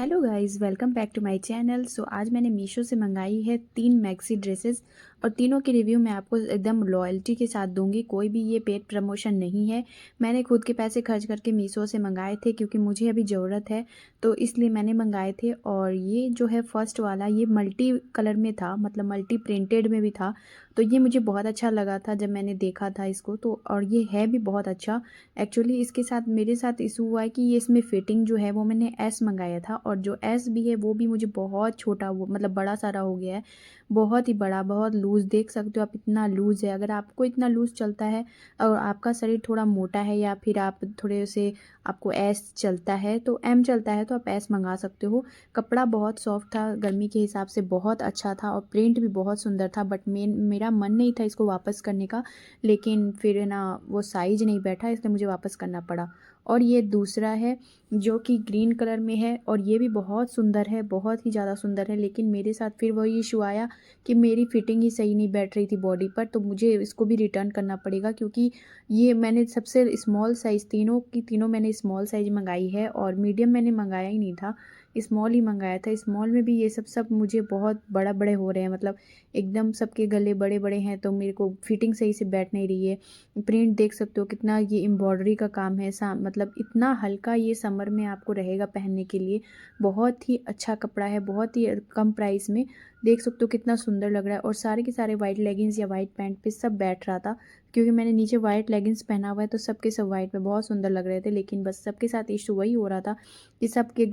Hello guys, welcome back to my channel. आज मैंने मीशो से मंगाई है 3 मैक्सी ड्रेसेस और तीनों के रिव्यू मैं आपको एकदम लॉयल्टी के साथ दूंगी। कोई भी ये पेड प्रमोशन नहीं है। मैंने खुद के पैसे खर्च करके मीशो से मंगाए थे क्योंकि मुझे अभी ज़रूरत है, तो इसलिए मैंने मंगाए थे। और ये जो है फर्स्ट वाला, ये मल्टी कलर में था, मतलब मल्टी प्रिंटेड में भी था। तो ये मुझे बहुत अच्छा लगा था जब मैंने देखा था इसको। तो और ये है भी बहुत अच्छा। एक्चुअली इसके साथ मेरे साथ इशू हुआ है कि ये इसमें फिटिंग जो है वो मैंने एस मंगाया था, और जो एस भी है वो भी मुझे बहुत छोटा, वो मतलब बड़ा सारा हो गया है। बहुत ही बड़ा, बहुत लूज़, देख सकते हो आप, इतना लूज़ है। अगर आपको इतना लूज़ चलता है और आपका शरीर थोड़ा मोटा है, या फिर आप थोड़े से, आपको एस चलता है तो एम चलता है, तो आप एस मंगा सकते हो। कपड़ा बहुत सॉफ्ट था, गर्मी के हिसाब से बहुत अच्छा था, और प्रिंट भी बहुत सुंदर था। बट मेरा मन नहीं था इसको वापस करने का, लेकिन फिर है ना, वो साइज नहीं बैठा, इसलिए मुझे वापस करना पड़ा। और ये दूसरा है जो कि ग्रीन कलर में है, और ये भी बहुत सुंदर है, बहुत ही ज़्यादा सुंदर है। लेकिन मेरे साथ फिर वही इशू आया कि मेरी फिटिंग ही सही नहीं बैठ रही थी बॉडी पर, तो मुझे इसको भी रिटर्न करना पड़ेगा। क्योंकि ये मैंने सबसे स्मॉल साइज़, तीनों की तीनों मैंने स्मॉल साइज़ मंगाई है, और मीडियम मैंने मंगाया ही नहीं था, स्मॉल ही मंगाया था। स्मॉल में भी ये सब सब मुझे बहुत बड़ा बड़े हो रहे हैं, मतलब एकदम सबके गले बड़े बड़े हैं, तो मेरे को फिटिंग सही से बैठ नहीं रही है। प्रिंट देख सकते हो कितना, ये एम्ब्रॉयडरी का काम है, मतलब इतना हल्का, ये समर में आपको रहेगा पहनने के लिए। बहुत ही अच्छा कपड़ा है, बहुत ही कम प्राइस में। देख सकते हो कितना सुंदर लग रहा है। और सारे के सारे वाइट लेगिंग्स या वाइट पैंट पे सब बैठ रहा था, क्योंकि मैंने नीचे वाइट लेगिंग्स पहना हुआ है, तो सबके सब वाइट पे बहुत सुंदर लग रहे थे। लेकिन बस सबके साथ इशू वही हो रहा था कि सबके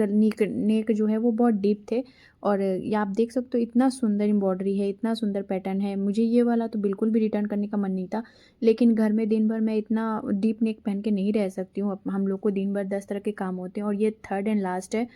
नेक जो है वो बहुत डीप थे। और ये आप देख सकते हो इतना सुंदर एम्ब्रॉयडरी है, इतना सुंदर पैटर्न है। मुझे ये वाला तो बिल्कुल भी रिटर्न करने का मन नहीं था, लेकिन घर में दिन भर मैं इतना डीप नेक पहन के नहीं रह सकती हूँ। हम लोग को दिन भर 10 तरह के काम होते हैं, और ये थर्ड एंड लास्ट है।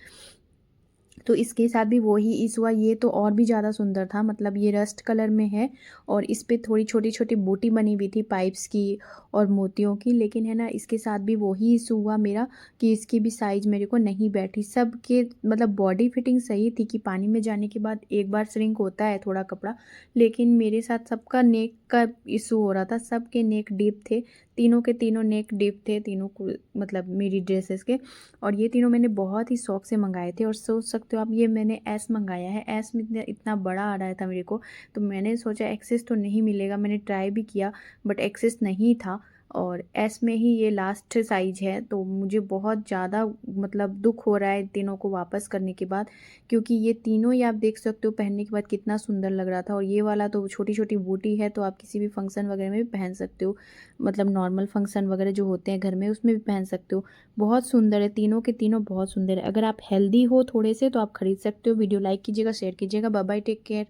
तो इसके साथ भी वही इशू हुआ। ये तो और भी ज़्यादा सुंदर था, मतलब ये रस्ट कलर में है, और इस पे थोड़ी छोटी छोटी बूटी बनी हुई थी पाइप्स की और मोतियों की। लेकिन है ना, इसके साथ भी वही इशू हुआ मेरा कि इसकी भी साइज़ मेरे को नहीं बैठी। सबके मतलब बॉडी फिटिंग सही थी कि पानी में जाने के बाद एक बार श्रिंक होता है थोड़ा कपड़ा, लेकिन मेरे साथ सबका नेक का इशू हो रहा था। सबके नेक डीप थे, तीनों के तीनों नेक डीप थे, तीनों को, मतलब मेरी ड्रेसेस के। और ये तीनों मैंने बहुत ही शौक से मंगाए थे। और सोच सकते हो आप, ये मैंने एस मंगाया है, एस में इतना इतना बड़ा आ रहा था मेरे को। तो मैंने सोचा एक्सेस तो नहीं मिलेगा, मैंने ट्राई भी किया, बट एक्सेस नहीं था। और एस में ही ये लास्ट साइज है, तो मुझे बहुत ज़्यादा मतलब दुख हो रहा है तीनों को वापस करने के बाद। क्योंकि ये तीनों ही आप देख सकते हो पहनने के बाद कितना सुंदर लग रहा था। और ये वाला तो छोटी छोटी बूटी है, तो आप किसी भी फंक्शन वगैरह में भी पहन सकते हो, मतलब नॉर्मल फंक्शन वगैरह जो होते हैं घर में, उसमें भी पहन सकते हो। बहुत सुंदर है, तीनों के तीनों बहुत सुंदर है। अगर आप हेल्दी हो थोड़े से तो आप खरीद सकते हो। वीडियो लाइक कीजिएगा, शेयर कीजिएगा। Bye bye, take care.